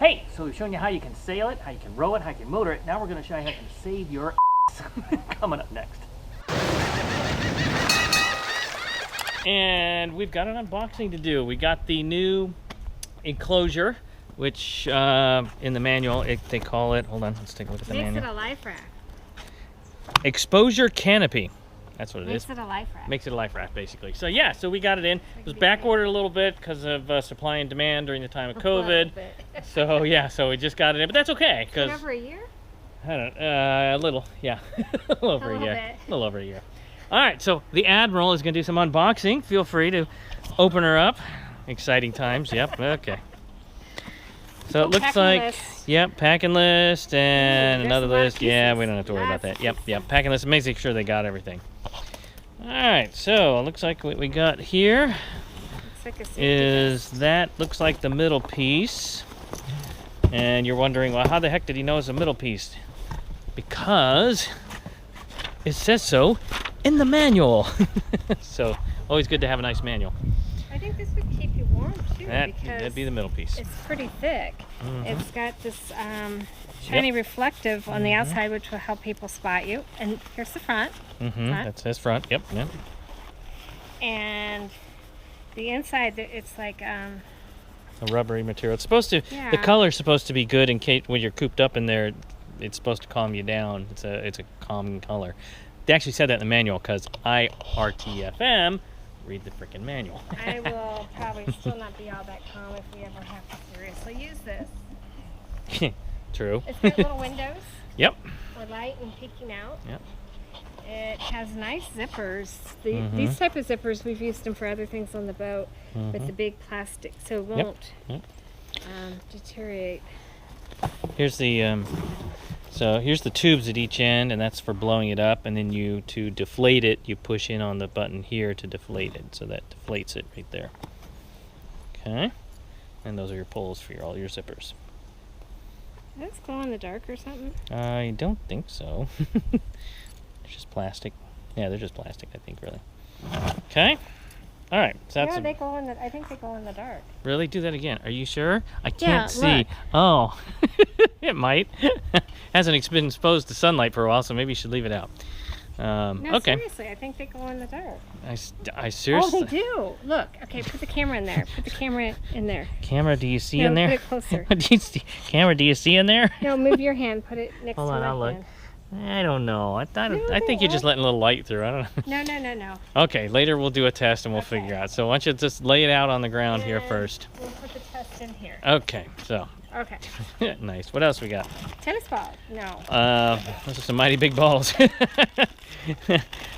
Hey, so we've shown you how you can sail it, how you can row it, how you can motor it. Now we're going to show you how you can save your ass. Coming up next. And we've got an unboxing to do. We got the new enclosure, which in the manual they call it, hold on, let's take a look at the manual. Makes it a life raft. Exposure Canopy. That's what it is. Makes it a life raft. Makes it a life raft, basically. So yeah, so we got it in. It was back ordered a little bit because of supply and demand during the time of COVID. So yeah, so we just got it in, but that's okay. Cause over a year? I don't a little, yeah. A little over a year. A little over a year. All right, so the Admiral is going to do some unboxing. Feel free to open her up. Exciting times, yep, okay. So it looks like, list. Yep, packing list and another list. Yeah, we don't have to worry about that. Yep, packing list, making sure they got everything. All right, so it looks like what we got here looks like the middle piece. And you're wondering, well, how the heck did he know it's a middle piece? Because it says so in the manual. So always good to have a nice manual. I think this would keep you warm too. That'd be the middle piece. It's pretty thick. It's got this shiny reflective on the outside, which will help people spot you. And here's the front. That says front. Yep. And the inside, it's like a rubbery material. It's supposed to. Yeah. The color's supposed to be good in case when you're cooped up in there. It's supposed to calm you down. It's a calming color. They actually said that in the manual because IRTFM. Read the freaking manual. I will probably still not be all that calm if we ever have to seriously use this. True. It's got little windows. Yep. For light and peeking out. Yep. It has nice zippers. These type of zippers, we've used them for other things on the boat with the big plastic, so it won't deteriorate. Here's the here's the tubes at each end, and that's for blowing it up. And then to deflate it, you push in on the button here to deflate it, so that deflates it right there. Okay, and those are your pulls for all your zippers. Does this glow in the dark or something? I don't think so. It's just plastic. Yeah, they're just plastic, I think, really. Okay. All right. So that's they glow in the. I think they glow in the dark. Really? Do that again. Are you sure? I can't see. Look. Oh, it might. Hasn't been exposed to sunlight for a while, so maybe you should leave it out. No, okay. Seriously, I think they glow in the dark. I seriously. Oh, they do. Look. Okay, put the camera in there. Put the camera in there. Camera, do you see in there? Put it closer. Camera, do you see in there? No, move your hand. Put it next to my hand. Hold on, I'll look. I don't know. I think you're just letting a little light through. I don't know. No. Okay, later we'll do a test and we'll figure out. So why don't you just lay it out on the ground here first. We'll put the test in here. Okay, so. Okay. Nice. What else we got? Tennis ball. No. Those are some mighty big balls.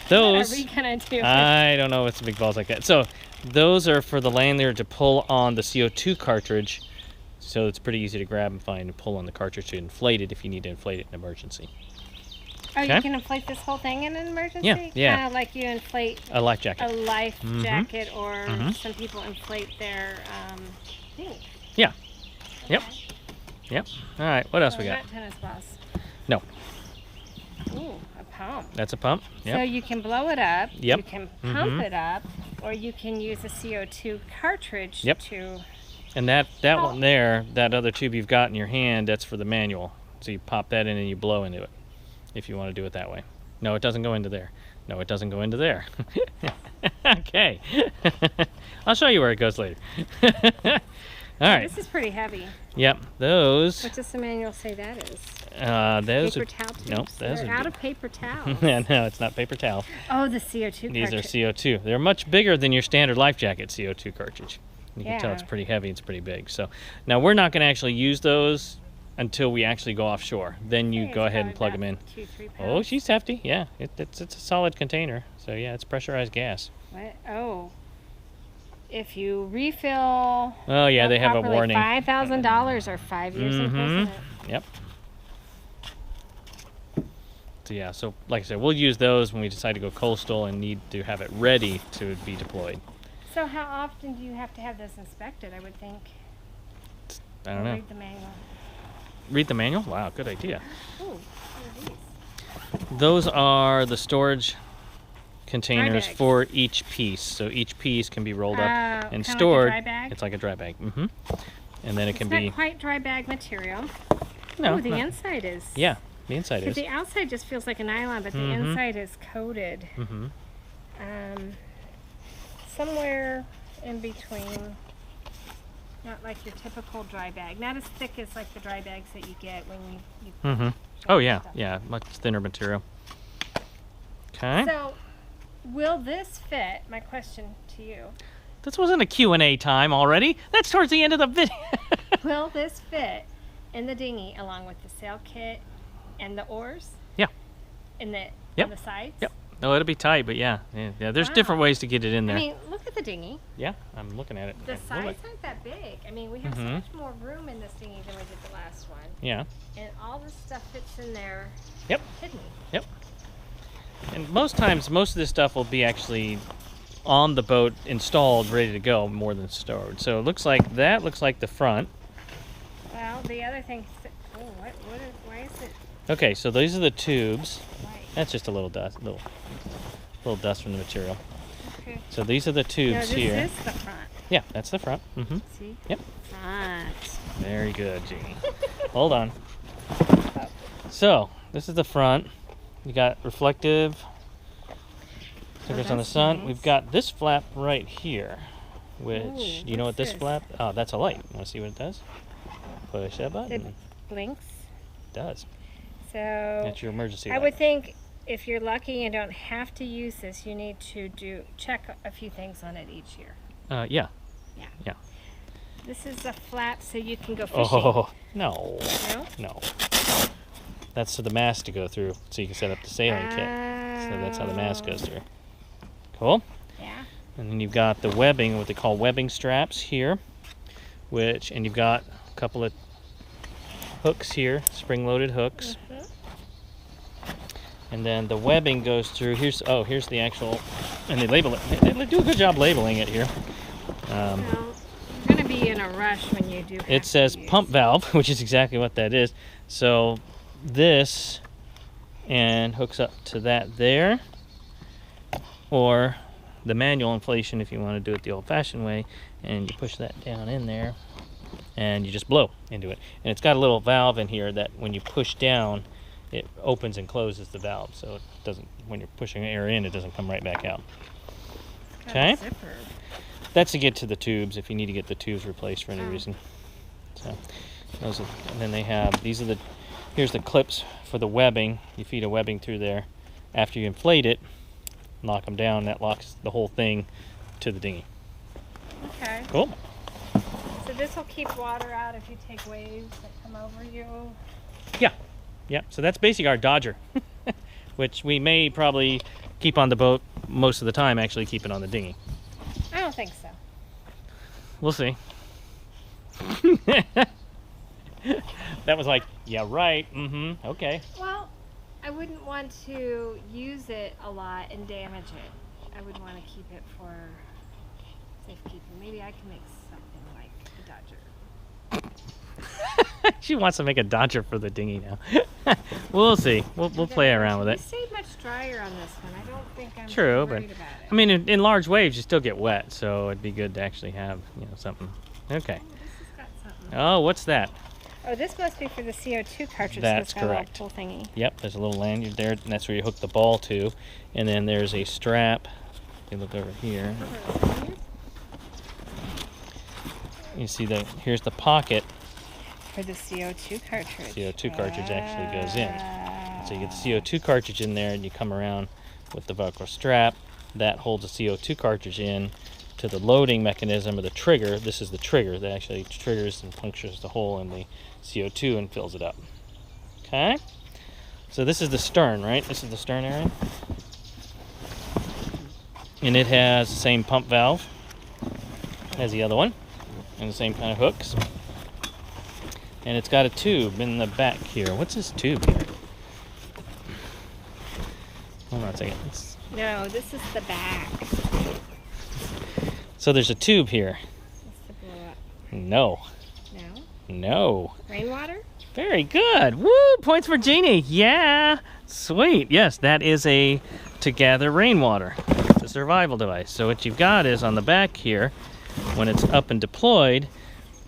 Those. What are we gonna do? I don't know what's big balls like that. So those are for the lanyard to pull on the CO2 cartridge. So it's pretty easy to grab and find and pull on the cartridge to inflate it if you need to inflate it in an emergency. Oh, okay. You can inflate this whole thing in an emergency? Yeah. Kind of like you inflate a life jacket. A life jacket, or some people inflate their thing. Yeah. Okay. Yep. All right. What else we got? Not tennis balls. No. Ooh, a pump. That's a pump. Yep. So you can blow it up. Yep. You can pump it up, or you can use a CO2 cartridge to. And that one there, that other tube you've got in your hand, that's for the manual. So you pop that in and you blow into it, if you want to do it that way. No, it doesn't go into there. No, it doesn't go into there. Okay. I'll show you where it goes later. All right. This is pretty heavy. Yep, those. What does the manual say that is? Those paper towel tubes? Nope, those They're are out of paper towels. No, it's not paper towel. Oh, the CO2 These cartridge. are CO2. They're much bigger than your standard life jacket CO2 cartridge. You can tell it's pretty heavy, it's pretty big. So now we're not going to actually use those until we actually go offshore. Then you go ahead and plug them in. 2-3 pounds. Oh, she's hefty. Yeah, it's a solid container. So yeah, it's pressurized gas. What? Oh. If you refill. Oh yeah, they have a warning. $5,000 or 5 years imprisonment. Yep. So yeah, so like I said, we'll use those when we decide to go coastal and need to have it ready to be deployed. So how often do you have to have this inspected? I would think. I don't know. Read the manual. Read the manual? Wow, good idea. Ooh, what are these? Those are the storage containers for each piece. So each piece can be rolled up and stored. Like a dry bag? It's like a dry bag. and then it can be... It's not quite dry bag material. No. Oh, the inside is... Yeah, the inside is. The outside just feels like a nylon, but the inside is coated. Somewhere in between. Not like your typical dry bag. Not as thick as like the dry bags that you get when you Oh yeah, yeah, much thinner material. Okay. So, will this fit? My question to you. This wasn't a Q&A time already. That's towards the end of the video. Will this fit in the dinghy along with the sail kit and the oars? Yeah. In the on the sides? Yep. No, it'll be tight, but yeah. There's different ways to get it in there. I mean, look at the dinghy. Yeah, I'm looking at it. The sides aren't that big. I mean, we have so much more room in this dinghy than we did the last one. Yeah. And all this stuff fits in there. Yep. Hidden. Yep. And most times, most of this stuff will be actually on the boat, installed, ready to go, more than stored. So it looks like that looks like the front. Well, the other thing. Oh, why is it? Okay, so these are the tubes. White? That's just a little dust, little dust from the material. Okay. So these are the tubes here. This is the front. Yeah, that's the front. See? Yep. Front. Very good, Jeannie. Hold on. So this is the front. You got reflective stickers on the sun. Nice. We've got this flap right here, which, Ooh, do you know what what's this flap? Oh, that's a light. Want to see what it does? Push that button. It blinks. It does. So That's your emergency I light. would think if you're lucky and don't have to use this, you need to check a few things on it each year. Yeah. Yeah. Yeah. This is a flap so you can go fishing. Oh, no. No? No. That's for the mast to go through, so you can set up the sailing kit. So that's how the mast goes through. Cool? Yeah. And then you've got the webbing, what they call webbing straps here, and you've got a couple of hooks here, spring-loaded hooks. And then the webbing goes through. Here's the actual, and they label it. They do a good job labeling it here. Well, you're going to be in a rush when you do. It says pump valve, which is exactly what that is. So this and hooks up to that there, or the manual inflation if you want to do it the old-fashioned way, and you push that down in there, and you just blow into it. And it's got a little valve in here that when you push down, it opens and closes the valve, so it doesn't, when you're pushing air in, it doesn't come right back out. Okay? That's to get to the tubes if you need to get the tubes replaced for any reason. So those are, and then they have, here's the clips for the webbing. You feed a webbing through there. After you inflate it, knock them down, that locks the whole thing to the dinghy. Okay. Cool. So this will keep water out if you take waves that come over you. Yeah. Yeah, so that's basically our Dodger, which we may probably keep on the boat most of the time, actually keep it on the dinghy. I don't think so. We'll see. That was like, yeah, right, okay. Well, I wouldn't want to use it a lot and damage it. I would want to keep it for safekeeping. Maybe I can make something like a Dodger. She wants to make a Dodger for the dinghy now. We'll see. We'll play around with it. It stayed much drier on this one. I don't think I'm True, worried but about it. I mean, in large waves, you still get wet, so it'd be good to actually have, something. Okay. Oh, this has got something. Oh, what's that? Oh, this must be for the CO2 cartridges. That's got a correct. little pull thingy. Yep, there's a little lanyard there, and that's where you hook the ball to. And then there's a strap. You look over here. You see here's the pocket. For the CO2 cartridge. CO2 cartridge actually goes in. So you get the CO2 cartridge in there, and you come around with the Velcro strap. That holds the CO2 cartridge in to the loading mechanism of the trigger. This is the trigger that actually triggers and punctures the hole in the CO2 and fills it up. Okay? So this is the stern, right? This is the stern area. And it has the same pump valve as the other one, and the same kind of hooks. And it's got a tube in the back here. What's this tube here? Hold on a second. No, this is the back. So there's a tube here. It's to blow up. No. No? No. Rainwater? Very good. Woo! Points for Jeannie. Yeah. Sweet. Yes, that is to gather rainwater. It's a survival device. So what you've got is on the back here, when it's up and deployed,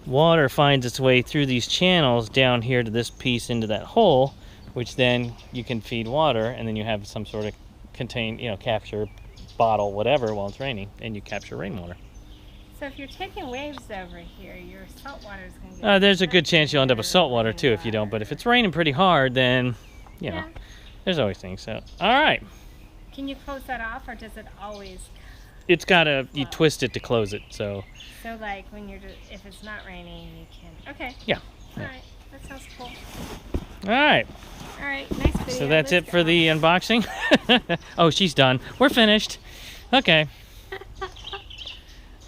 water finds its way through these channels down here to this piece into that hole, which then you can feed water, and then you have some sort of capture bottle, whatever, while it's raining, and you capture rainwater. So if you're taking waves over here, your salt water is going to get... There's a good chance you'll end up with salt water too if you don't, but if it's raining pretty hard, then, you know, there's always things. So, all right. Can you close that off, or does it always... It's got to, you twist it to close it, so... So like when you're just, if it's not raining, you can... Okay. Yeah. All right. That sounds cool. All right. All right. Nice video. So that's it for the unboxing. Oh, she's done. We're finished. Okay.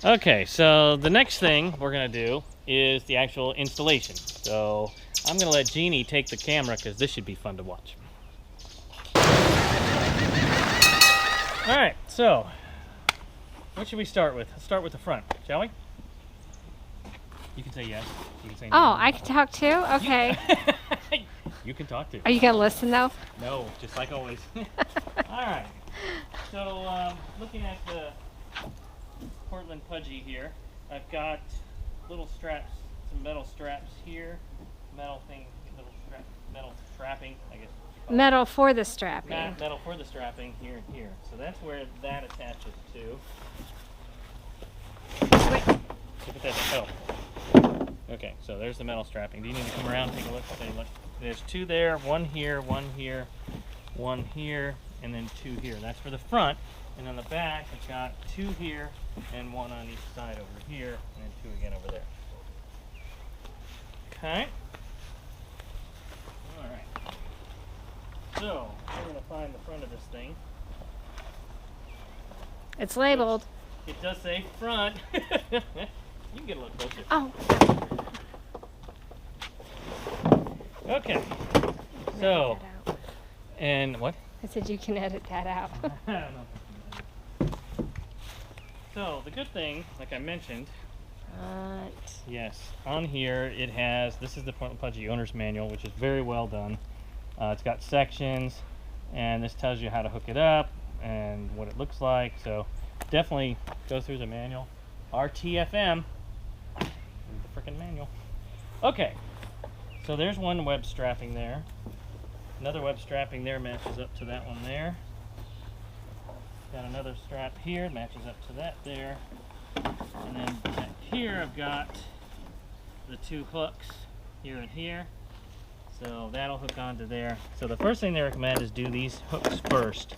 Okay, so the next thing we're going to do is the actual installation. So I'm going to let Jeannie take the camera because this should be fun to watch. All right, so what should we start with? Let's start with the front, shall we? You can say yes. You can say no. Oh, I can talk too? Okay. You can talk too. Are you going to listen though? No, just like always. All right. So looking at the Portland Pudgy here, I've got little straps, some metal straps here, metal strapping, I guess. Metal for the strapping. Metal for the strapping here and here. So that's where that attaches to. Wait. Look at that. Oh. Okay, so there's the metal strapping. Do you need to come around and take a look? Look. There's two there, one here, one here, one here, and then two here. That's for the front. And on the back, I've got two here and one on each side over here, and then two again over there. Okay. All right. So we're going to find the front of this thing. It's labeled. It does say front. You can get a little closer. Oh. Okay. So, and what? I said you can edit that out. I don't know. So the good thing, like I mentioned, yes, on here it has, this is the Portland Pudgy owner's manual, which is very well done. It's got sections, and this tells you how to hook it up and what it looks like. So definitely go through the manual. RTFM, the freaking manual. Okay, so there's one web strapping there. Another web strapping there matches up to that one there. Got another strap here, matches up to that there. And then back here I've got the two hooks here and here. So that'll hook onto there. So the first thing they recommend is do these hooks first.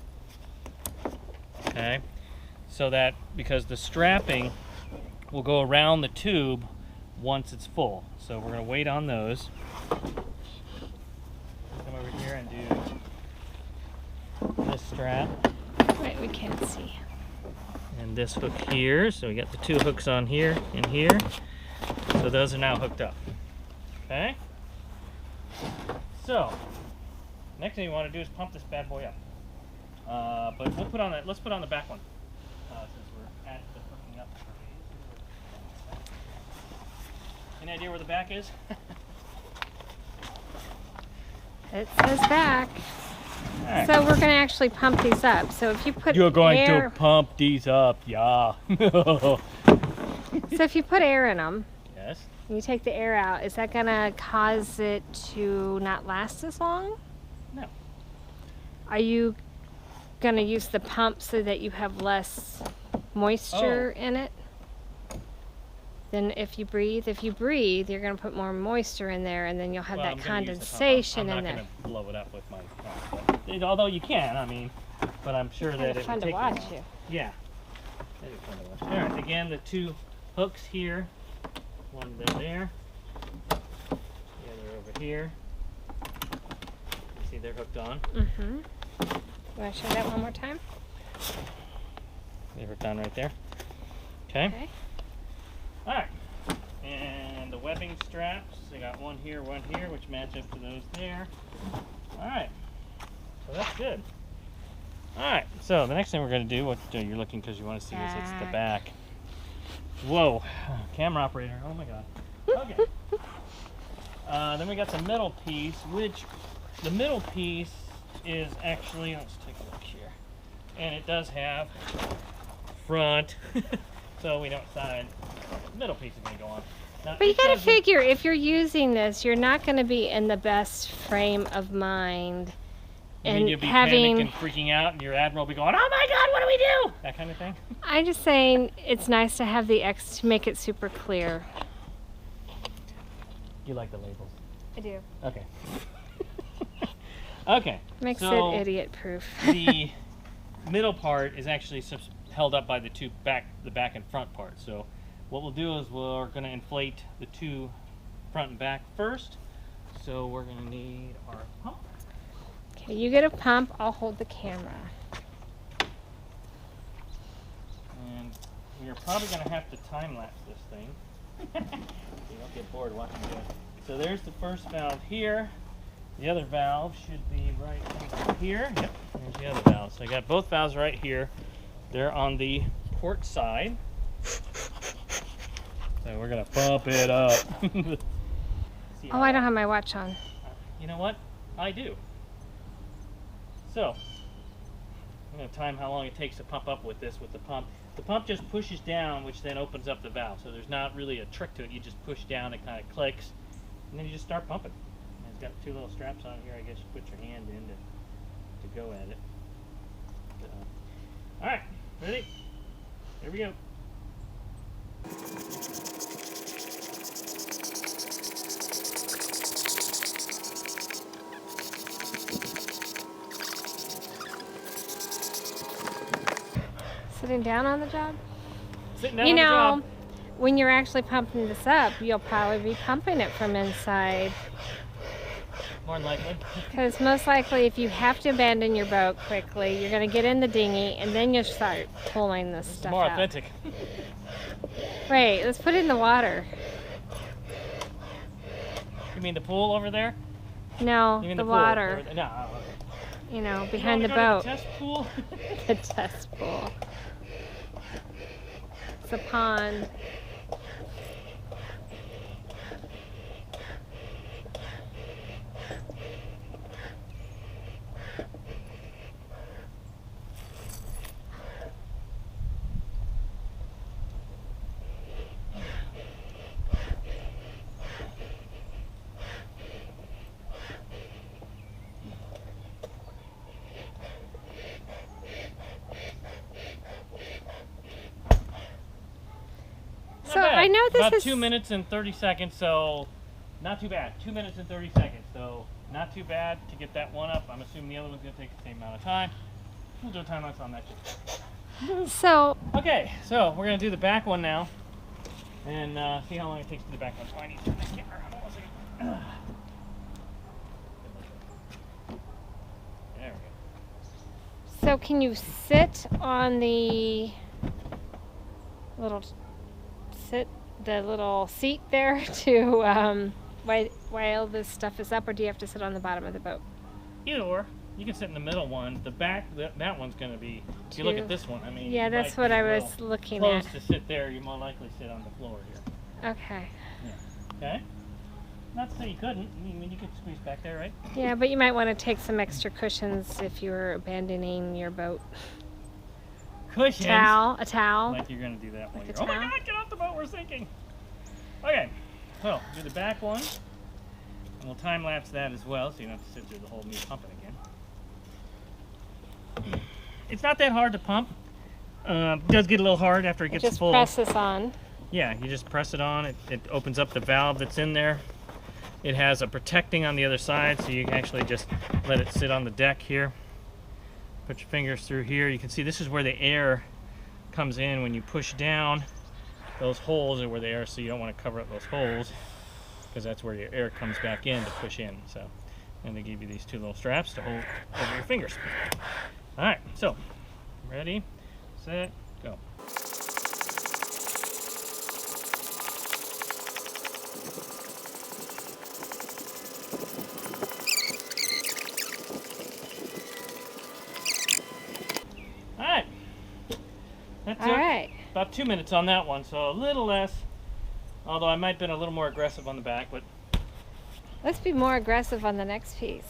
Okay? So that, because the strapping will go around the tube once it's full. So we're going to wait on those. Come over here and do this strap. Wait, we can't see. And this hook here. So we got the two hooks on here and here. So those are now hooked up. Okay? So, next thing you want to do is pump this bad boy up. But we'll put on that. Let's put on the back one since we're at the hooking up. Any idea where the back is? It says back. Right. So we're going to actually pump these up. So if you put You're going air, to pump these up, yeah. so if you put air in them, Yes. and you take the air out, is that going to cause it to not last as long? No. Are you going to use the pump so that you have less moisture in it? Then if you breathe, you're going to put more moisture in there, and then you'll have that condensation in there. I'm not going to blow it up with my pump. Although you can, I mean, but I'm sure that it's fun to watch you. Yeah. That is fun to watch. All right, again, the two hooks here. One there. The other over here. You see they're hooked on. Mm-hmm. You want to show that one more time? They're hooked on right there. Okay. All right, and the webbing straps, I got one here, which match up to those there. All right, so that's good. All right, so the next thing we're going to do, you're looking because you want to see this, it's the back. Whoa, camera operator, oh my God. Okay. Then we got the middle piece, which the middle piece is actually, let's take a look here. And it does have front, so we know what side the middle piece is going to go on. Now, But you gotta figure, if you're using this, you're not gonna be in the best frame of mind. And you'll be panicking and freaking out, and your admiral will be going, "Oh my God, what do we do?" That kind of thing. I'm just saying, it's nice to have the X to make it super clear. You like the labels? I do. Okay. Okay. Makes it idiot-proof. The middle part is actually held up by the back and front part. So what we'll do is we're going to inflate the two front and back first. So we're going to need our pump. Okay, you get a pump, I'll hold the camera. And we're probably going to have to time-lapse this thing. So you don't get bored watching it. So there's the first valve here. The other valve should be right here. Yep, there's the other valve. So I got both valves right here. They're on the port side. So we're going to pump it up. Oh, I don't have my watch on. You know what? I do. So, I'm going to time how long it takes to pump up with this with the pump. The pump just pushes down, which then opens up the valve. So there's not really a trick to it. You just push down, it kind of clicks, and then you just start pumping. And it's got two little straps on here. I guess you put your hand in to go at it. All right, ready? Here we go. Sitting down on the job? Sitting down on the job. When you're actually pumping this up, you'll probably be pumping it from inside. More than likely. Because most likely, if you have to abandon your boat quickly, you're going to get in the dinghy, and then you'll start pulling this stuff more out. authentic. Wait, let's put it in the water. You mean the pool over there? No, you mean the pool water. No, okay. You know, behind the go boat. To the test pool? The test pool. It's a pond. So I know this about is 2 minutes and 30 seconds, so not too bad. 2 minutes and 30 seconds, so not too bad to get that one up. I'm assuming the other one's going to take the same amount of time. We'll do a time lapse on that too. So Okay, so we're going to do the back one now and see how long it takes to do the back one. So I need to turn the camera on. There we go. So can you sit on the little seat there to while this stuff is up, or do you have to sit on the bottom of the boat? Either or. You can sit in the middle one. The back, that one's going to be, if you look at this one, I mean, yeah, that's what I was looking at. Close to sit there, you more likely sit on the floor here. Okay. Yeah. Okay? Not to say you couldn't. I mean, you could squeeze back there, right? Yeah, but you might want to take some extra cushions if you're abandoning your boat. Cushions? A towel. Like you're going to do that one. Like Oh my God, get off the boat, we're sinking. Okay, so do the back one. And we'll time lapse that as well, so you don't have to sit through the whole me pumping again. It's not that hard to pump. It does get a little hard after it gets full. Just press this on. Yeah, you just press it on. It opens up the valve that's in there. It has a protecting on the other side, so you can actually just let it sit on the deck here. Put your fingers through here. You can see this is where the air comes in when you push down. Those holes are where they are, so you don't want to cover up those holes because that's where your air comes back in to push in. So, and they give you these two little straps to hold over your fingers. All right, so ready, set, go. All right, that's it. About 2 minutes on that one, so a little less. Although I might have been a little more aggressive on the back, but let's be more aggressive on the next piece.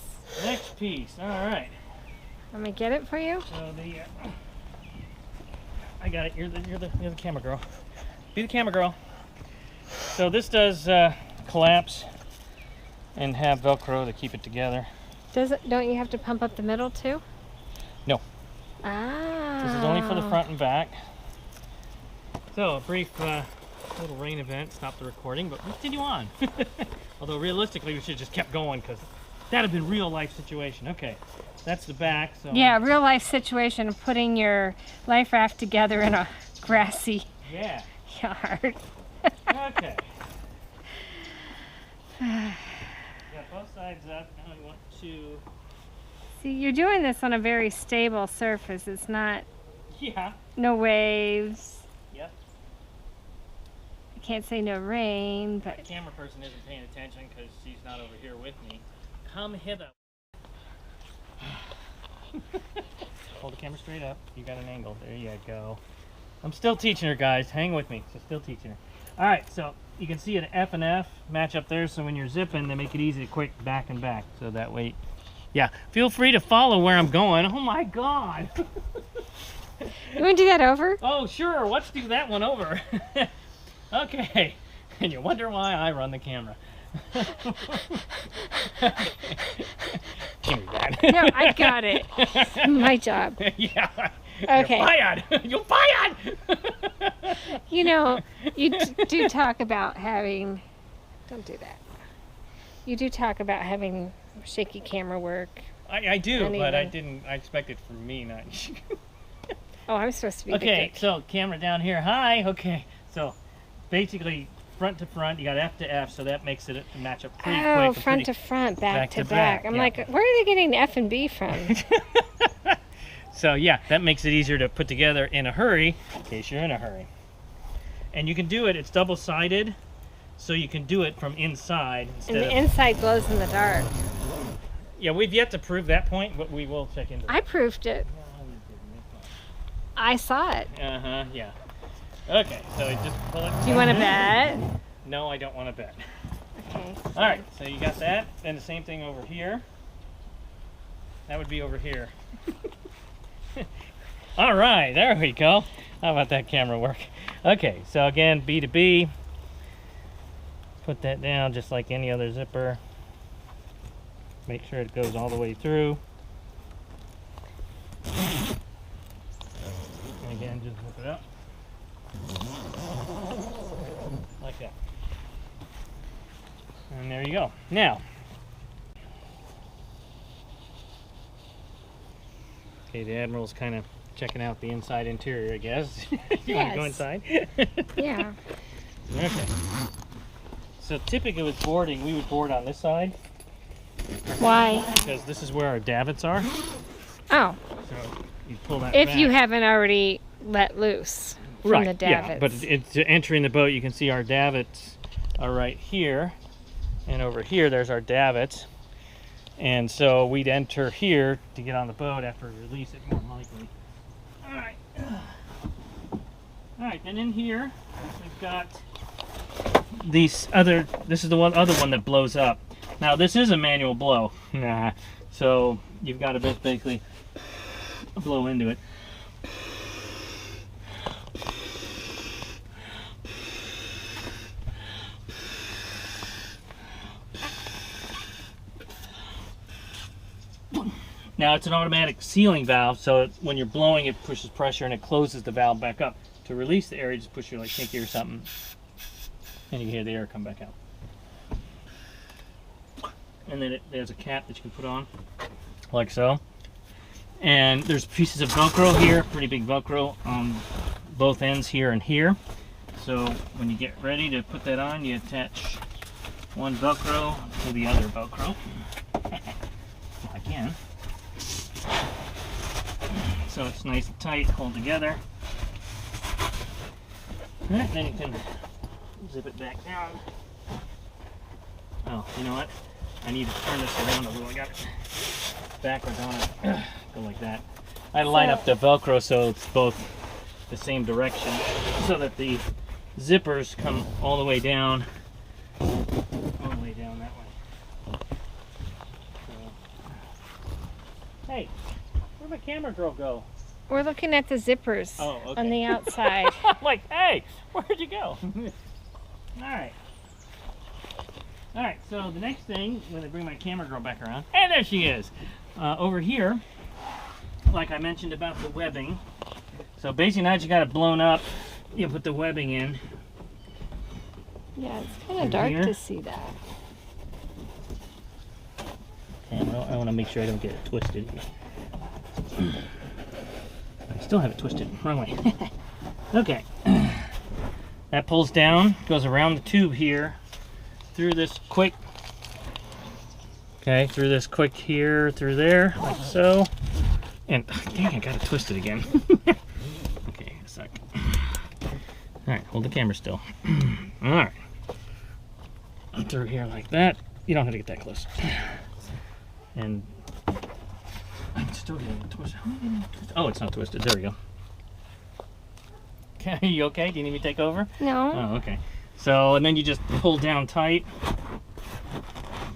Next piece, all right. Let me get it for you. So I got it. You're the camera girl. Be the camera girl. So this does collapse and have Velcro to keep it together. Don't you have to pump up the middle too? No. Ah. This is only for the front and back. So a brief little rain event stopped the recording, but we continue on. Although realistically we should have just kept going because that'd have been real life situation. Okay, that's the back. So yeah, real life situation of putting your life raft together in a grassy yard. Okay. Got both sides up. Now we want to. See, you're doing this on a very stable surface. It's not. Yeah. No waves. Yep. I can't say no rain, but. The camera person isn't paying attention because she's not over here with me. Come hither. Hold the camera straight up. You got an angle. There you go. I'm still teaching her, guys. Hang with me. So still teaching her. All right, so you can see an F and F match up there. So when you're zipping, they make it easy to quick back and back. So that way, yeah. Feel free to follow where I'm going. Oh my God. You want to do that over? Oh, sure. Let's do that one over. Okay. And you wonder why I run the camera. Give me that. No, I got it. My job. Yeah. Okay. You're fired. You're fired. You know, you do talk about having. Don't do that. You do talk about having shaky camera work. I do, uneven. but I didn't. I expected from me, not you. Oh, I'm supposed to be. Okay, so camera down here. Hi. Okay, so basically front to front, you got F to F, so that makes it match up pretty quick. Oh, front to front, back to back. I'm yeah. like, where are they getting F and B from? So yeah, that makes it easier to put together in a hurry, in case you're in a hurry. And you can do it, it's double-sided, so you can do it from inside. And the inside glows in the dark. Yeah, we've yet to prove that point, but we will check into that. I proved it. I saw it. Uh-huh, yeah. Okay, so just pull it. Do you want to bet? No, I don't want to bet. Okay. All right, so you got that, and the same thing over here. That would be over here. All right, there we go. How about that camera work? Okay, so again, B to B. Put that down just like any other zipper. Make sure it goes all the way through. And again, just zip it up. Like that. And there you go. Now, okay, the Admiral's kind of checking out the inside interior, I guess. You want to go inside? Yeah. Okay. So typically with boarding, we would board on this side. Why? Because this is where our davits are. Oh. So you pull that if back. you haven't already let loose from the davits. Yeah, but it's entering the boat, you can see our davits are right here. And over here, there's our davits. And so we'd enter here to get on the boat after we release it, more likely. All right. All right, and in here, we've got these other, this is the other one that blows up. Now, this is a manual blow. So you've got to basically blow into it. Now it's an automatic sealing valve, so when you're blowing it pushes pressure and it closes the valve back up. To release the air, you just push your like pinky or something, and you can hear the air come back out. And then there's a cap that you can put on, like so. And there's pieces of Velcro here, pretty big Velcro on both ends here and here. So when you get ready to put that on, you attach one Velcro to the other Velcro. If I can. So it's nice and tight, hold together. And then you can zip it back down. Oh, you know what? I need to turn this around a little. I got it backwards on it. Go like that. I line up the Velcro so it's both the same direction, so that the zippers come all the way down. All the way down that way. So. Hey, where'd my camera girl go? We're looking at the zippers on the outside. I'm like, hey, where'd you go? Alright. Alright, so the next thing, when I bring my camera girl back around, and there she is! Over here, like I mentioned about the webbing. So basically now that you got it blown up, you put the webbing in. Yeah, it's kind of dark to see that. And I want to make sure I don't get it twisted here. I still have it twisted. Wrong way. Okay. That pulls down, goes around the tube here, through this quick. Okay, through this quick here, through there, like so. And, dang, I got it twisted again. Okay, a sec. Alright, hold the camera still. Alright. Through here like that. You don't have to get that close. And I'm still getting it twisted. Oh, it's not twisted. There we go. Okay, you okay? Do you need me to take over? No. Oh, okay. So, and then you just pull down tight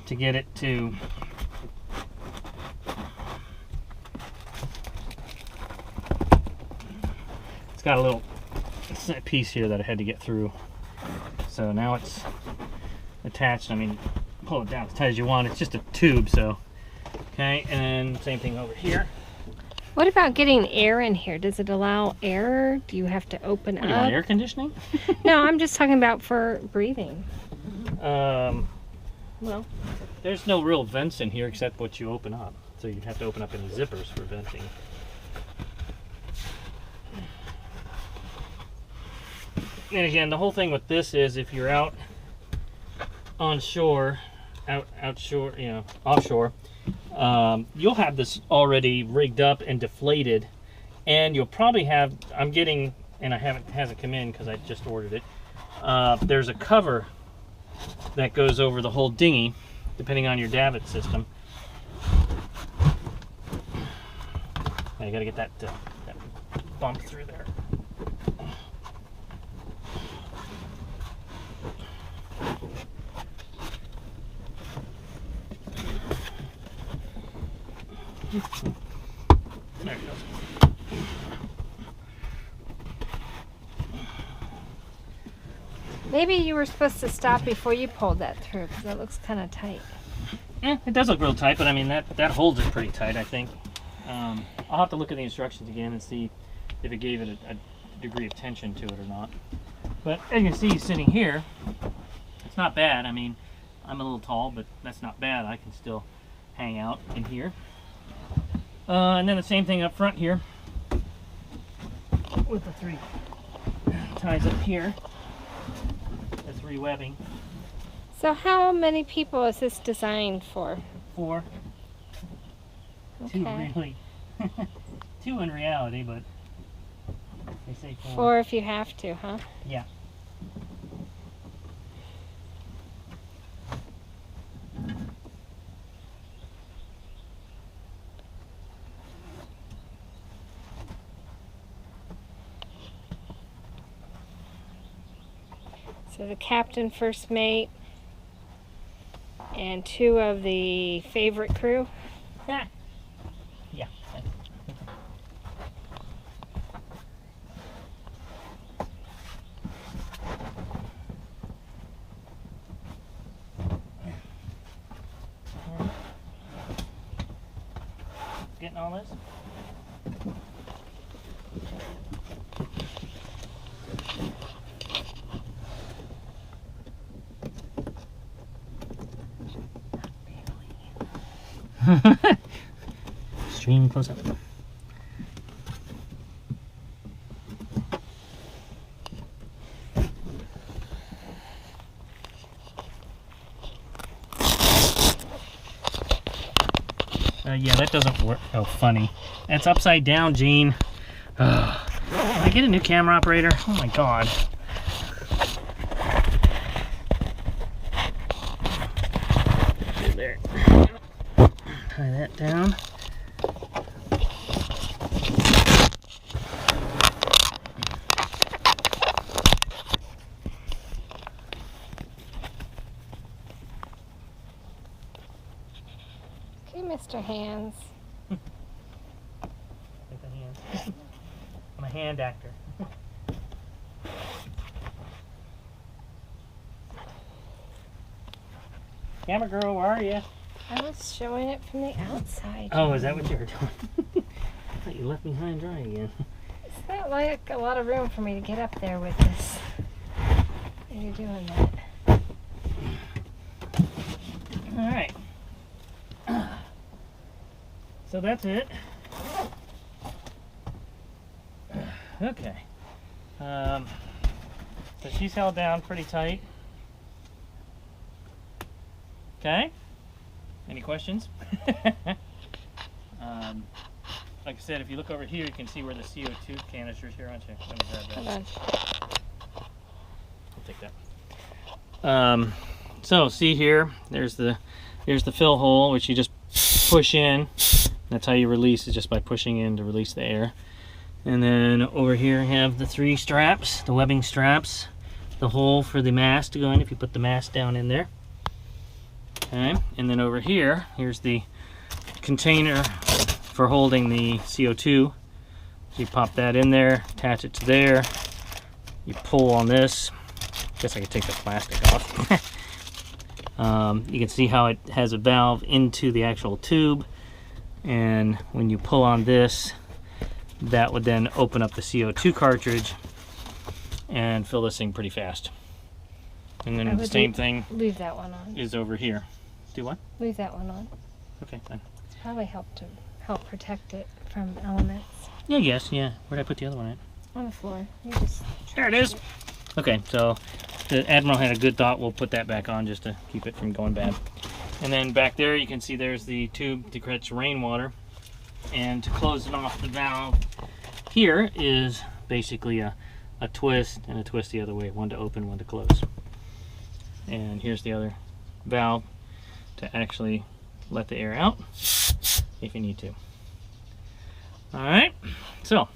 to get it to... It's got a little piece here that I had to get through. So now it's attached. I mean, pull it down as tight as you want. It's just a tube, so... Okay, and same thing over here. What about getting air in here? Does it allow air? Do you have to open up? You want air conditioning? No, I'm just talking about for breathing. Well, there's no real vents in here except what you open up. So you'd have to open up any zippers for venting. And again, the whole thing with this is if you're out on shore, outshore, you know, offshore, you'll have this already rigged up and deflated, and you'll probably have, I'm getting, and hasn't come in because I just ordered it, there's a cover that goes over the whole dinghy, depending on your davit system. Now you gotta get that bump through there. There it goes. Maybe you were supposed to stop before you pulled that through, because that looks kind of tight. Yeah, it does look real tight, but I mean that holds it pretty tight, I think. I'll have to look at the instructions again and see if it gave it a degree of tension to it or not. But as you can see, sitting here, it's not bad. I mean, I'm a little tall, but that's not bad. I can still hang out in here. And then the same thing up front here with the 3 ties up here. The 3 webbing. So how many people is this designed for? 4. Okay. 2 really. 2 in reality, but they say 4. 4 if you have to, huh? Yeah. So the captain, first mate, and 2 of the favorite crew. Yeah. Getting all this? Stream close up. Yeah, that doesn't work. Oh, funny. It's upside down, Gene. Can I get a new camera operator? Oh my god. There. Tie that down. Okay, Mr. Hands. Take the hand. I'm a hand actor. Camera girl, where are you? I was showing it from the outside. Oh, is that what you were doing? I thought you left me high and dry again. It's not like a lot of room for me to get up there with this. When you're doing that. All right. So that's it. Okay. So she's held down pretty tight. Okay. Any questions? Like I said, if you look over here, you can see where the CO2 canisters here, aren't you? Let me grab that. Hold on. I'll take that. So see here, there's the fill hole, which you just push in. That's how you release, is just by pushing in to release the air. And then over here I have the 3 straps, the webbing straps, the hole for the mast to go in if you put the mast down in there. Okay, and then over here, here's the container for holding the CO2. So you pop that in there, attach it to there. You pull on this. Guess I could take the plastic off. You can see how it has a valve into the actual tube, and when you pull on this, that would then open up the CO2 cartridge and fill this thing pretty fast. And then the same thing leave that one on. Is over here. Do what? Leave that one on. Okay, fine. It's probably help protect it from elements. Yeah, yes, yeah. Where'd I put the other one at? On the floor. You just there it is. Okay, so the Admiral had a good thought. We'll put that back on just to keep it from going bad. And then back there you can see there's the tube to catch rainwater. And to close it off, the valve here is basically a twist and a twist the other way. One to open, one to close. And here's the other valve to actually let the air out if you need to. Alright, so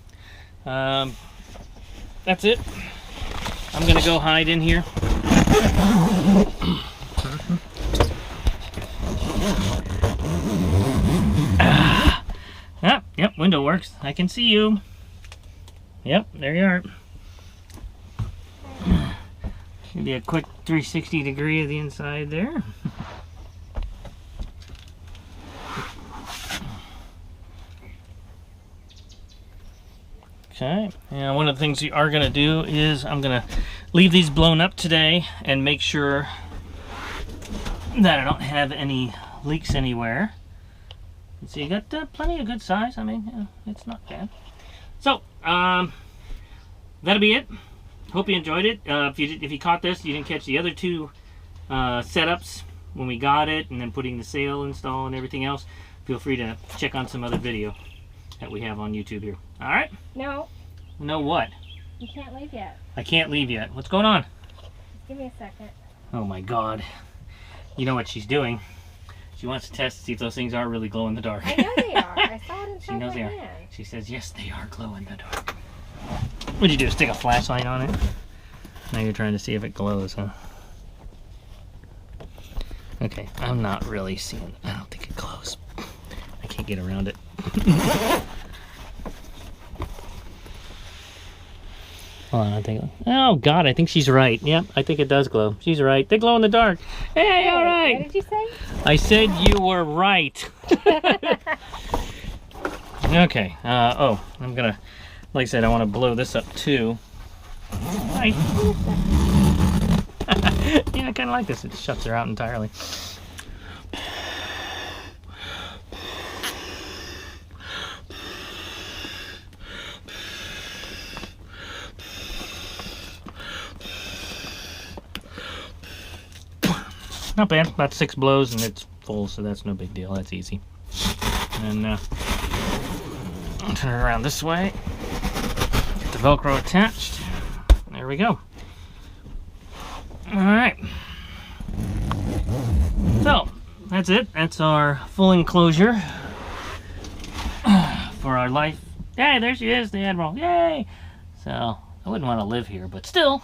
that's it. I'm gonna go hide in here. Yep, window works. I can see you. Yep, there you are. Maybe a quick 360 degree of the inside there. Okay, and one of the things you are going to do is I'm going to leave these blown up today and make sure that I don't have any leaks anywhere. So you got plenty of good size. I mean, it's not bad. So that'll be it. Hope you enjoyed it. If you caught this, you didn't catch the other 2 setups when we got it, and then putting the sail install and everything else, feel free to check on some other video that we have on YouTube here. All right? No. No what? You can't leave yet. I can't leave yet. What's going on? Just give me a second. Oh my God. You know what she's doing. She wants to test to see if those things are really glow in the dark. I know they are. I saw it inside She knows my they are. hand. She says, yes, they are glow in the dark. What'd you do, stick a flashlight on it? Now you're trying to see if it glows, huh? Okay, I'm not really seeing, I don't think it glows. I can't get around it. Hold on, I think. Oh God, I think she's right. Yep, I think it does glow. She's right. They glow in the dark. Hey, all right. What did you say? I said you were right. Okay. Oh, I'm gonna. Like I said, I want to blow this up too. Hi. Yeah, I kind of like this. It shuts her out entirely. Not bad, about 6 blows and it's full, so that's no big deal, that's easy. And I'll turn it around this way, get the Velcro attached, there we go. Alright, so that's it, that's our full enclosure for our life. Hey, there she is, the Admiral, yay! So, I wouldn't want to live here, but still,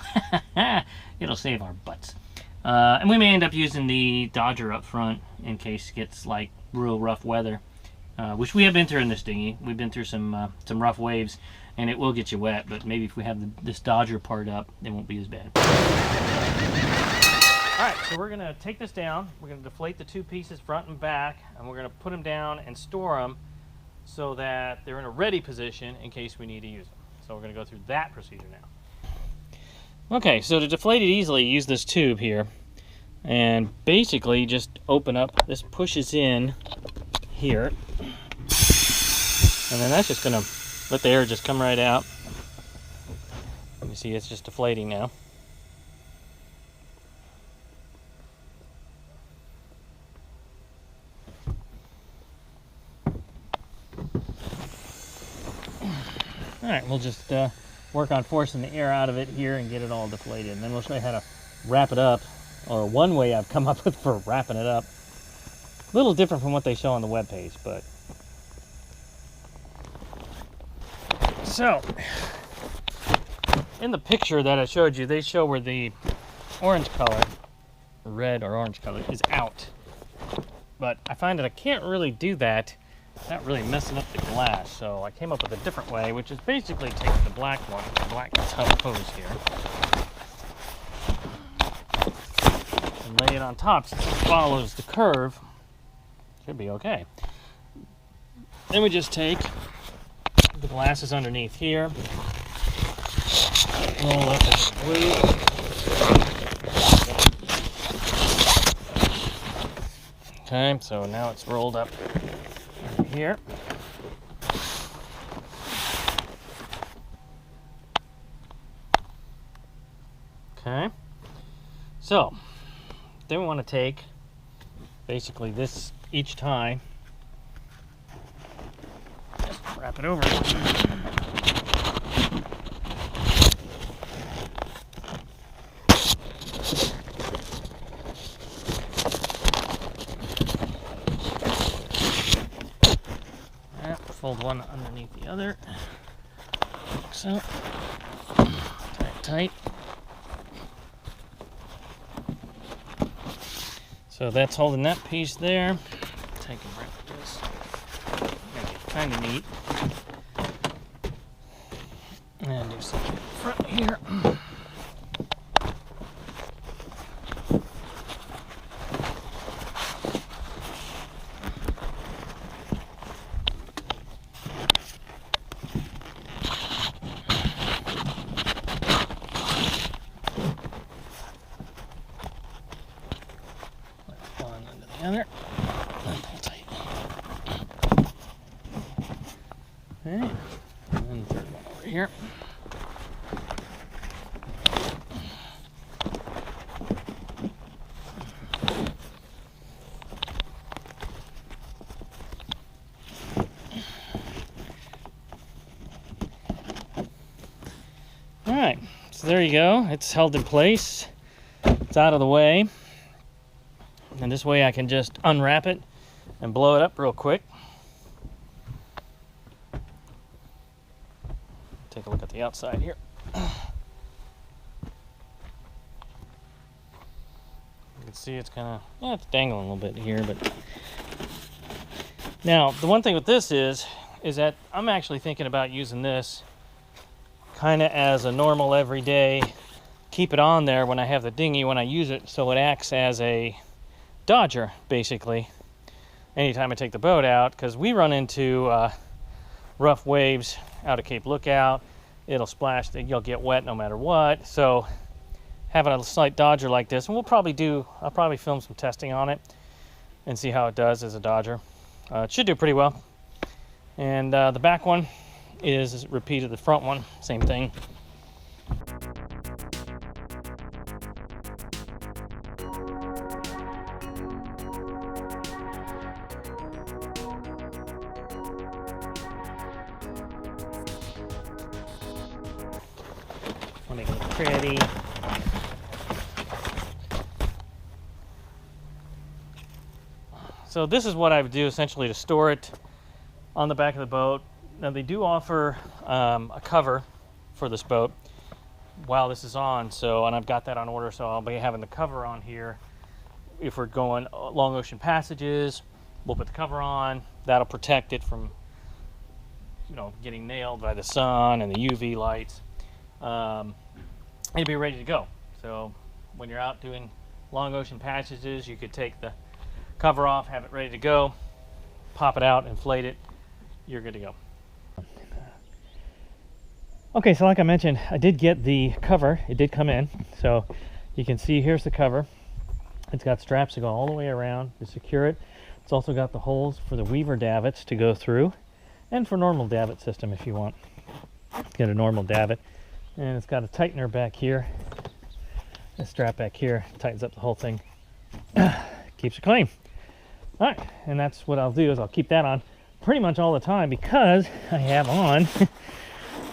it'll save our butts. And we may end up using the Dodger up front in case it gets like real rough weather, which we have been through in this dinghy. We've been through some rough waves, and it will get you wet. But maybe if we have this Dodger part up, it won't be as bad. Alright, so we're going to take this down. We're going to deflate the two pieces front and back, and we're going to put them down and store them so that they're in a ready position in case we need to use them. So we're going to go through that procedure now. Okay, so to deflate it easily, use this tube here. And basically just open up, this pushes in here. And then that's just going to let the air just come right out. You see it's just deflating now. Alright, we'll just work on forcing the air out of it here and get it all deflated. And then we'll show you how to wrap it up, or one way I've come up with for wrapping it up. A little different from what they show on the webpage, but... So, in the picture that I showed you, they show where the orange color, red or orange color, is out. But I find that I can't really do that without really messing up the glass. So I came up with a different way, which is basically take the black one, the black tub hose here, and lay it on top so it follows the curve. Should be okay. Then we just take the glasses underneath here, roll up the glue. Okay, so now it's rolled up here. Okay, so then we want to take basically this each time, just wrap it over. Fold one underneath the other, like so. Tie it tight. So that's holding that piece there. Take a break with this. Make it kind of neat. And do something in front here. Together. Tight. Okay, and then the third one over here. All right, so there you go. It's held in place. It's out of the way. And this way I can just unwrap it and blow it up real quick. Take a look at the outside here. You can see it's kind of, yeah, it's dangling a little bit here, but now the one thing with this is that I'm actually thinking about using this kind of as a normal everyday, keep it on there when I have the dinghy when I use it, so it acts as a dodger basically anytime I take the boat out, because we run into rough waves out of Cape Lookout. It'll splash, you'll get wet no matter what. So having a slight dodger like this, and I'll probably film some testing on it and see how it does as a dodger. It should do pretty well. And the back one is repeated the front one, same thing. Make it look pretty. So this is what I would do essentially to store it on the back of the boat. Now they do offer a cover for this boat while this is on, and I've got that on order, so I'll be having the cover on here. If we're going long ocean passages, we'll put the cover on. That'll protect it from, getting nailed by the sun and the UV lights. It'll be ready to go. So when you're out doing long ocean passages, you could take the cover off, have it ready to go, pop it out, inflate it, you're good to go. Okay, so like I mentioned, I did get the cover. It did come in. So you can see here's the cover. It's got straps to go all the way around to secure it. It's also got the holes for the weaver davits to go through, and for normal davit system if you want. Get a normal davit. And it's got a tightener back here. A strap back here tightens up the whole thing. Keeps it clean. All right, and that's what I'll do is I'll keep that on pretty much all the time, because I have on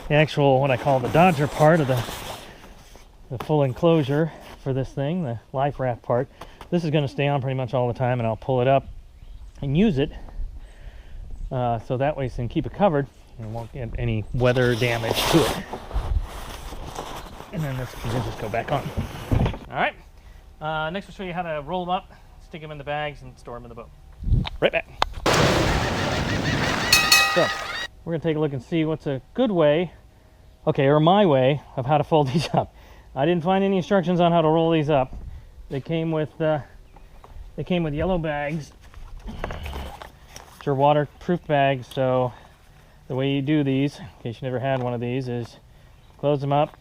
the actual, what I call the Dodger part of the full enclosure for this thing, the life raft part. This is going to stay on pretty much all the time, and I'll pull it up and use it so that way you can keep it covered and won't get any weather damage to it. And then this can just go back on. All right, next we'll show you how to roll them up, stick them in the bags, and store them in the boat. Right back. So we're going to take a look and see what's a good way, okay, or my way of how to fold these up. I didn't find any instructions on how to roll these up. They came with yellow bags, which are waterproof bags. So the way you do these, in case you never had one of these, is close them up,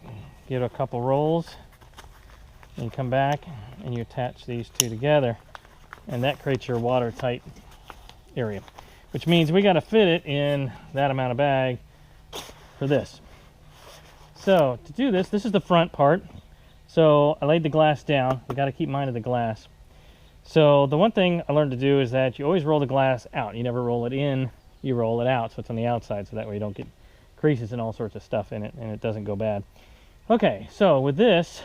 give it a couple rolls, and you come back and you attach these two together, and that creates your watertight area, which means we got to fit it in that amount of bag for this. So to do this, this is the front part. So I laid the glass down. You got to keep in mind of the glass. So the one thing I learned to do is that you always roll the glass out. You never roll it in, you roll it out, so it's on the outside, so that way you don't get creases and all sorts of stuff in it, and it doesn't go bad. Okay, so with this,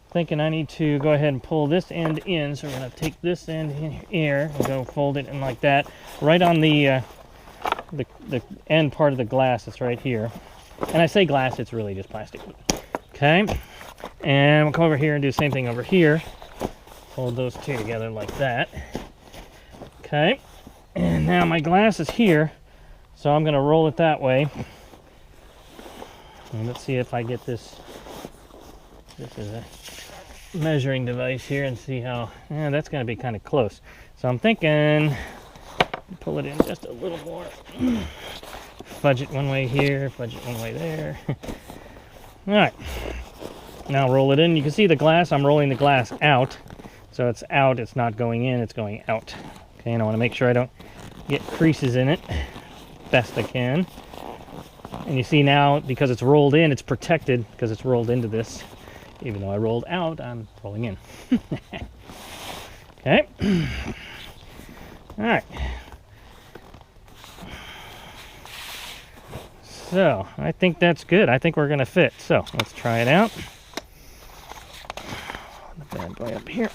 thinking I need to go ahead and pull this end in. So we're going to take this end in here and go fold it in like that, right on the end part of the glass that's right here. And I say glass, it's really just plastic. Okay, and we'll come over here and do the same thing over here. Fold those two together like that. Okay, and now my glass is here, so I'm going to roll it that way. And let's see if I get this. This is a measuring device here, and see how, that's going to be kind of close. So I'm thinking pull it in just a little more. Fudge it one way here, fudge it one way there. All right, now roll it in. You can see the glass, I'm rolling the glass out. So it's out, it's not going in, it's going out. Okay, and I want to make sure I don't get creases in it best I can. And you see now, because it's rolled in, it's protected because it's rolled into this. Even though I rolled out, I'm rolling in. Okay. All right. So I think that's good. I think we're going to fit. So let's try it out. The bad boy up here.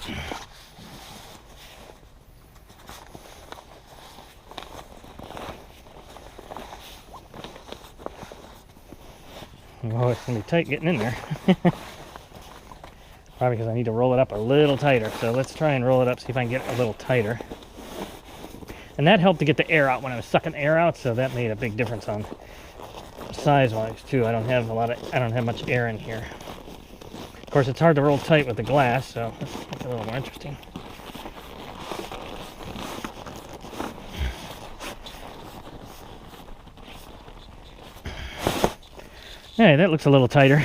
Oh, it's going to be tight getting in there. Probably because I need to roll it up a little tighter. So let's try and roll it up, see if I can get it a little tighter. And that helped to get the air out when I was sucking the air out, so that made a big difference on size-wise too. I don't have much air in here. Of course, it's hard to roll tight with the glass, so let's make it a little more interesting. Hey, that looks a little tighter.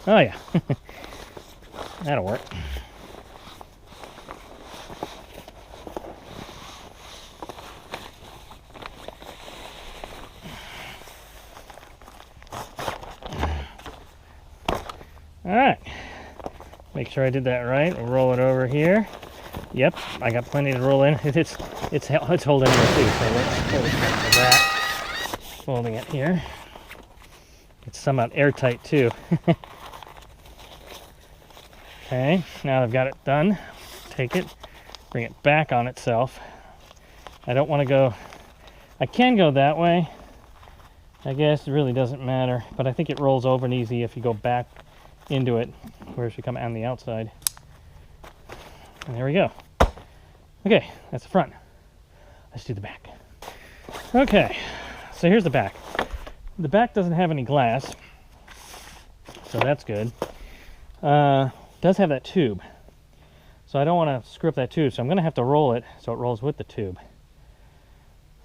Oh yeah. That'll work. All right. Make sure I did that right. We'll roll it over here. Yep, I got plenty to roll in. It's holding here too. So let's hold it like that. Folding it here. It's somewhat airtight too. Okay, now I've got it done. Take it, bring it back on itself. I don't want to go, I can go that way. I guess it really doesn't matter, but I think it rolls over and easy if you go back into it, whereas if you come on the outside. And there we go. Okay, that's the front. Let's do the back. Okay, so here's the back. The back doesn't have any glass, so that's good. does have that tube. So I don't want to screw up that tube, so I'm going to have to roll it so it rolls with the tube.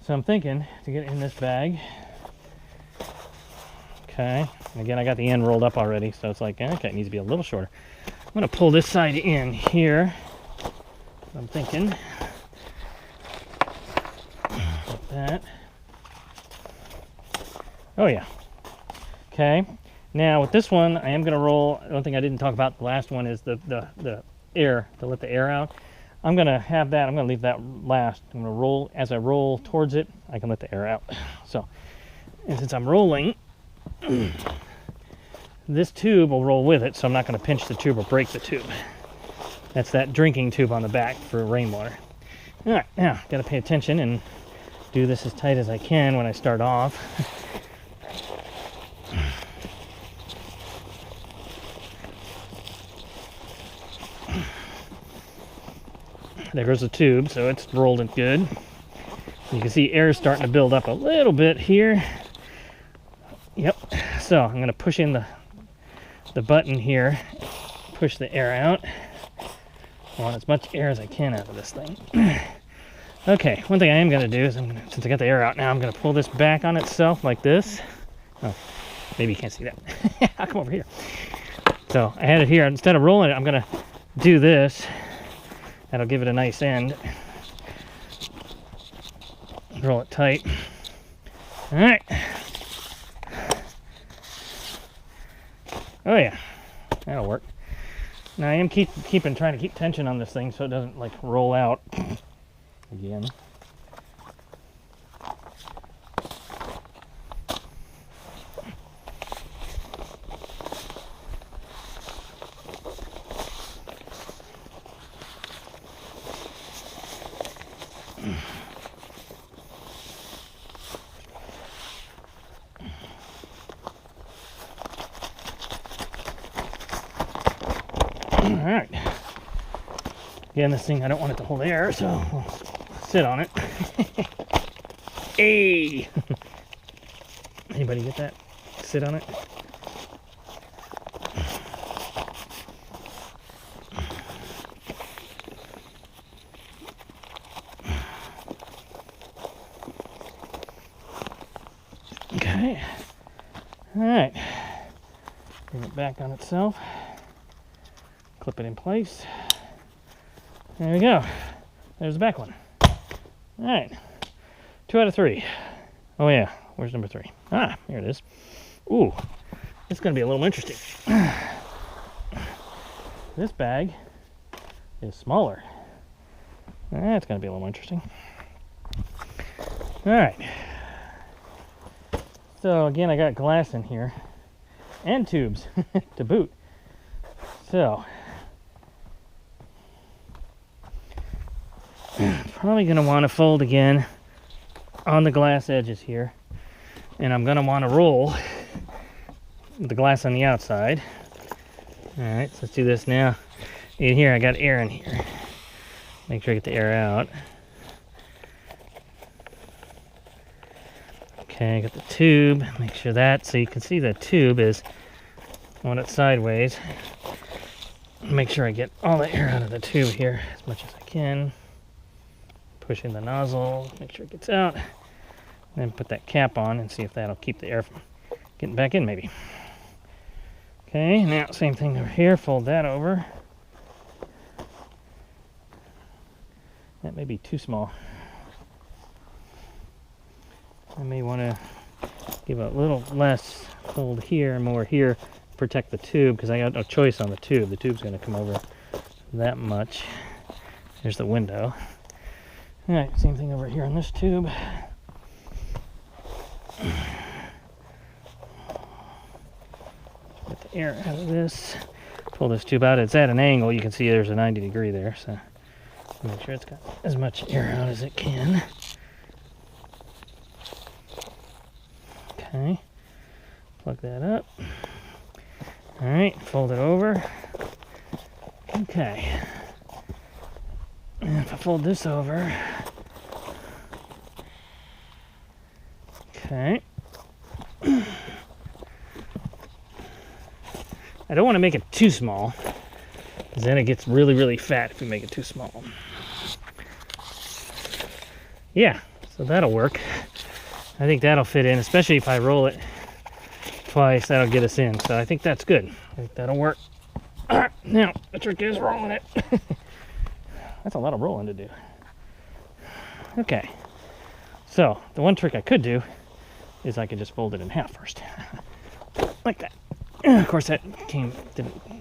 So I'm thinking to get in this bag. Okay, and again, I got the end rolled up already, so it's like, okay, it needs to be a little shorter. I'm going to pull this side in here. I'm thinking like that. Oh yeah. Okay. Now with this one, I am going to roll. One thing I didn't talk about the last one is the air, to let the air out. I'm going to have that. I'm going to leave that last. I'm going to roll. As I roll towards it, I can let the air out. So, and since I'm rolling, this tube will roll with it, so I'm not going to pinch the tube or break the tube. That's that drinking tube on the back for rainwater. All right, now got to pay attention and do this as tight as I can when I start off. There goes the tube, so it's rolled it good. You can see air is starting to build up a little bit here. Yep. So I'm going to push in the button here, push the air out. I want as much air as I can out of this thing. Okay, one thing I am going to do is, since I got the air out now, I'm going to pull this back on itself like this. Oh, maybe you can't see that. I'll come over here. So I had it here. Instead of rolling it, I'm going to do this. That'll give it a nice end. Roll it tight. All right. Oh yeah, that'll work. Now I am trying to keep tension on this thing so it doesn't like roll out again. Alright. Again, this thing, I don't want it to hold air, so we'll sit on it. Hey! Anybody get that? Sit on it? Okay. Alright. Bring it back on itself. Clip it in place. There we go. There's the back one. All right. 2 out of 3. Oh yeah. Where's number 3? Ah, here it is. Ooh, it's going to be a little interesting. This bag is smaller. That's going to be a little interesting. All right. So again, I got glass in here and tubes to boot. So probably going to want to fold again on the glass edges here, and I'm going to want to roll the glass on the outside. All right, so let's do this now. In here, I got air in here. Make sure I get the air out. Okay, I got the tube. Make sure that, so you can see the tube is on it sideways. Make sure I get all the air out of the tube here as much as I can. Push in the nozzle, make sure it gets out. Then put that cap on and see if that'll keep the air from getting back in maybe. Okay, now same thing over here, fold that over. That may be too small. I may want to give a little less fold here, more here, protect the tube, because I got no choice on the tube. The tube's going to come over that much. There's the window. All right, same thing over here on this tube. Get the air out of this. Pull this tube out. It's at an angle. You can see there's a 90 degree there, so make sure it's got as much air out as it can. Okay, plug that up. All right, fold it over. Okay. And if I fold this over, okay. I don't want to make it too small, because then it gets really, really fat if we make it too small. Yeah, so that'll work. I think that'll fit in, especially if I roll it twice, that'll get us in. So I think that's good. I think that'll work. All right, now the trick is rolling it. That's a lot of rolling to do. Okay, so the one trick I could do is I could just fold it in half first. Like that. Of course, that didn't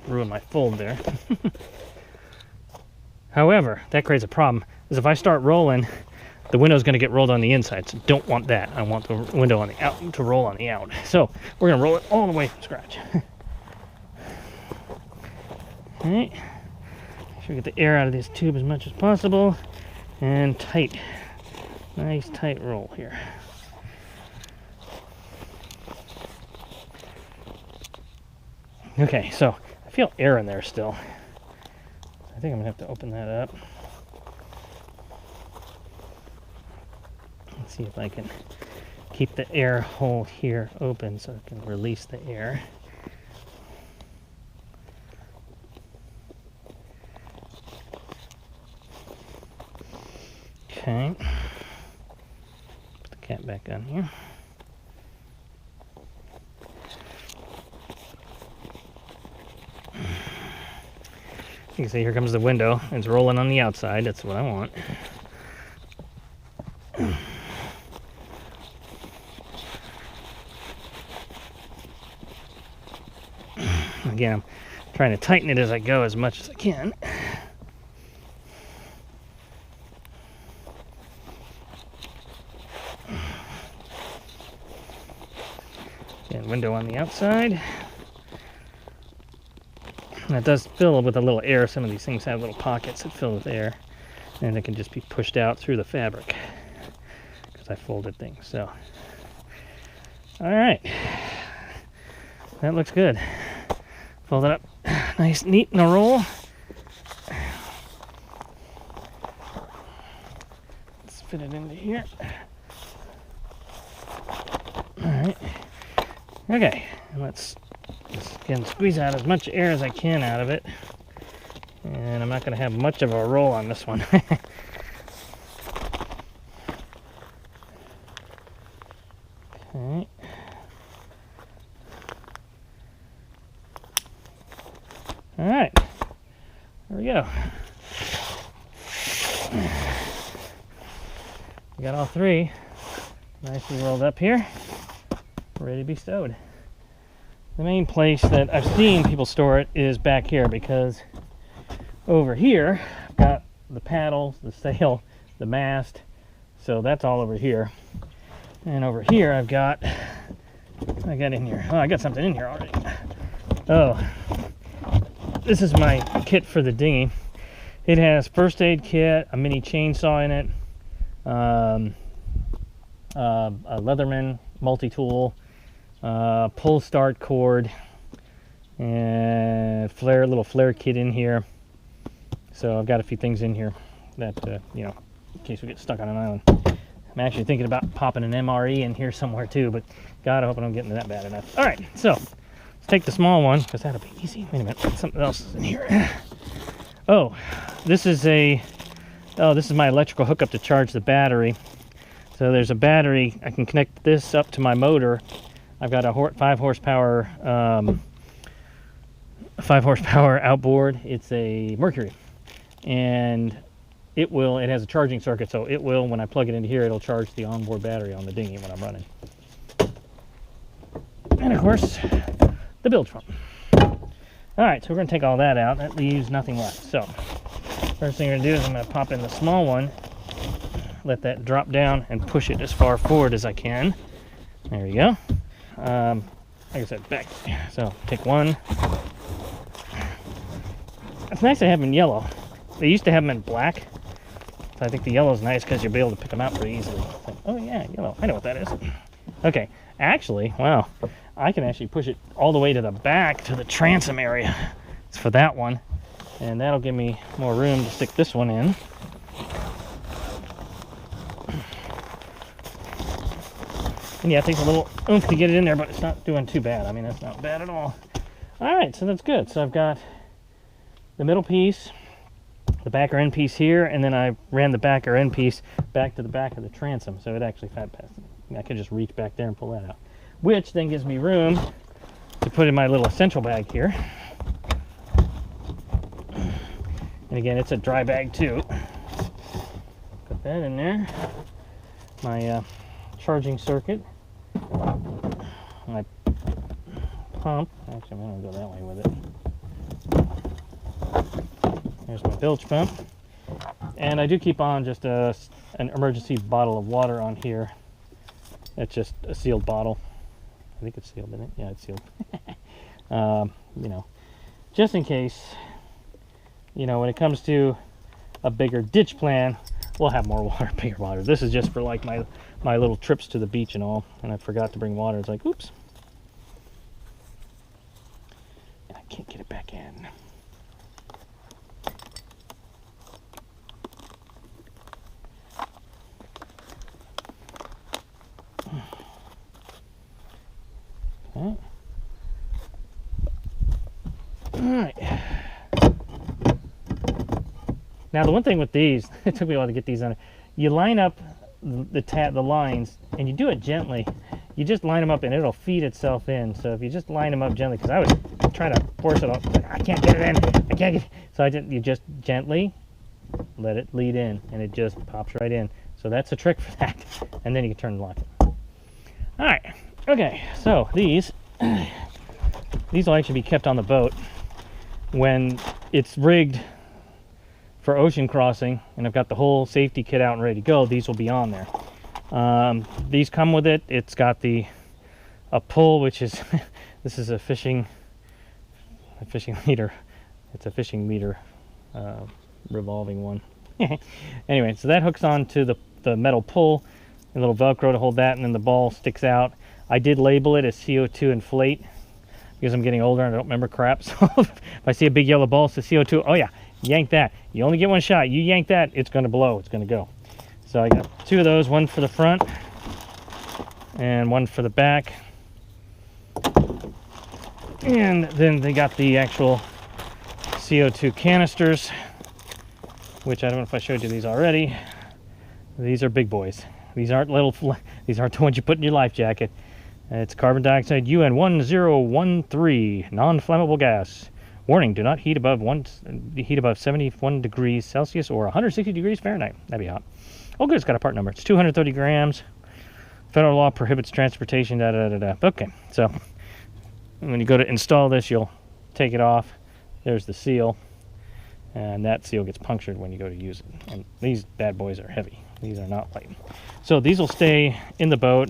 ruin my fold there. However, that creates a problem, is if I start rolling, the window's going to get rolled on the inside, so don't want that. I want the window on the out to roll on the out. So we're going to roll it all the way from scratch. All right. Make sure we get the air out of this tube as much as possible, and tight. Nice tight roll here. Okay, so I feel air in there still. I think I'm gonna have to open that up. Let's see if I can keep the air hole here open so I can release the air. Okay. Put the cap back on here. You can see here comes the window. It's rolling on the outside. That's what I want. Again, I'm trying to tighten it as I go as much as I can. And window on the outside. And it does fill with a little air. Some of these things have little pockets that fill with air, and it can just be pushed out through the fabric because I folded things. So, all right, that looks good. Fold it up, nice, neat in a roll. Let's fit it into here. All right. Okay, and let's again squeeze out as much air as I can out of it. And I'm not going to have much of a roll on this one. Okay. All right, there we go. We got all three nicely rolled up here, ready to be stowed. The main place that I've seen people store it is back here, because over here I've got the paddles, the sail, the mast, so that's all over here. And over here I got in here. Oh, I got something in here already. Oh, this is my kit for the dinghy. It has first aid kit, a mini chainsaw in it, a Leatherman multi-tool, pull start cord, and little flare kit in here. So I've got a few things in here that you know, in case we get stuck on an island. I'm actually thinking about popping an MRE in here somewhere too, but God, I hope I don't get into that bad enough. All right, so let's take the small one, because that'll be easy. Wait a minute, something else is in here. Oh, this is my electrical hookup to charge the battery. So there's a battery. I can connect this up to my motor. I've got a 5 horsepower outboard. It's a Mercury, and it has a charging circuit, so it will, when I plug it into here, it'll charge the onboard battery on the dinghy when I'm running. And of course, the bilge pump. All right, so we're gonna take all that out. That leaves nothing left. So first thing we're gonna do is I'm gonna pop in the small one, let that drop down, and push it as far forward as I can. There we go. Like I said, back. So take one. It's nice to have them in yellow. They used to have them in black. So I think the yellow is nice because you'll be able to pick them out pretty easily. Like, oh yeah, yellow. I know what that is. Okay, actually, wow. I can actually push it all the way to the back to the transom area. It's for that one. And that'll give me more room to stick this one in. And yeah, it takes a little oomph to get it in there, but it's not doing too bad. I mean, that's not bad at all. All right, so that's good. So I've got the middle piece, the back or end piece here, and then I ran the back or end piece back to the back of the transom, so it actually fat passed. I could just reach back there and pull that out, which then gives me room to put in my little essential bag here. And again, it's a dry bag too. Put that in there. My charging circuit, my pump. Actually, I'm going to go that way with it. There's my bilge pump. And I do keep on just an emergency bottle of water on here. It's just a sealed bottle. I think it's sealed, isn't it? Yeah, it's sealed. You know, just in case, you know, when it comes to a bigger ditch plan, we'll have more water, bigger water. This is just for like my little trips to the beach and all, and I forgot to bring water. It's like, oops. And I can't get it back in. Okay. All right. Now the one thing with these, it took me a while to get these on. You line up the lines, and you do it gently. You just line them up, and it'll feed itself in. So if you just line them up gently, because I would try to force it off, I can't get it in. I can't get. So you just gently let it lead in, and it just pops right in. So that's a trick for that. And then you can turn and lock it. All right. Okay. So these will actually be kept on the boat when it's rigged for ocean crossing, and I've got the whole safety kit out and ready to go. These will be on there. These come with it. It's got a pull, which is this is a fishing leader. It's a fishing leader revolving one. Anyway, so that hooks on to the metal pull, a little Velcro to hold that, and then the ball sticks out. I did label it as CO2 Inflate because I'm getting older and I don't remember crap. So if I see a big yellow ball, it says CO2. Oh yeah, yank that. You only get one shot. You yank that, it's going to blow. It's going to go. So I got two of those, one for the front and one for the back. And then they got the actual CO2 canisters, which I don't know if I showed you these already. These are big boys. These aren't these aren't the ones you put in your life jacket. It's carbon dioxide UN1013, non-flammable gas. Warning, do not heat above 71 degrees Celsius or 160 degrees Fahrenheit. That'd be hot. Oh good, it's got a part number. It's 230 grams. Federal law prohibits transportation, da da da da. Okay, so when you go to install this, you'll take it off. There's the seal. And that seal gets punctured when you go to use it. And these bad boys are heavy. These are not light. So these will stay in the boat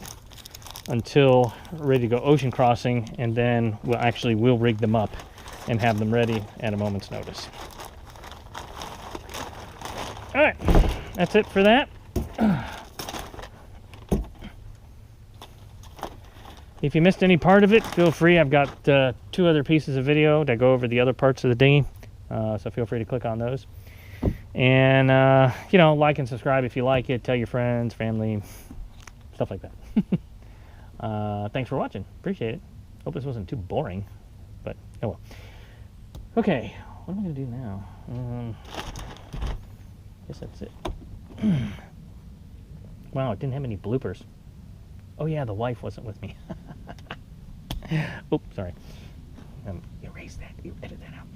until ready to go ocean crossing, and then we'll rig them up and have them ready at a moment's notice. All right, that's it for that. If you missed any part of it, feel free. I've got 2 other pieces of video that go over the other parts of the dinghy, so feel free to click on those. And you know, like and subscribe if you like it. Tell your friends, family, stuff like that. Thanks for watching. Appreciate it. Hope this wasn't too boring, but oh well. Okay, what am I going to do now? Guess that's it. Wow, it didn't have any bloopers. Oh yeah, the wife wasn't with me. Oops, sorry. Erase that. Edit that out.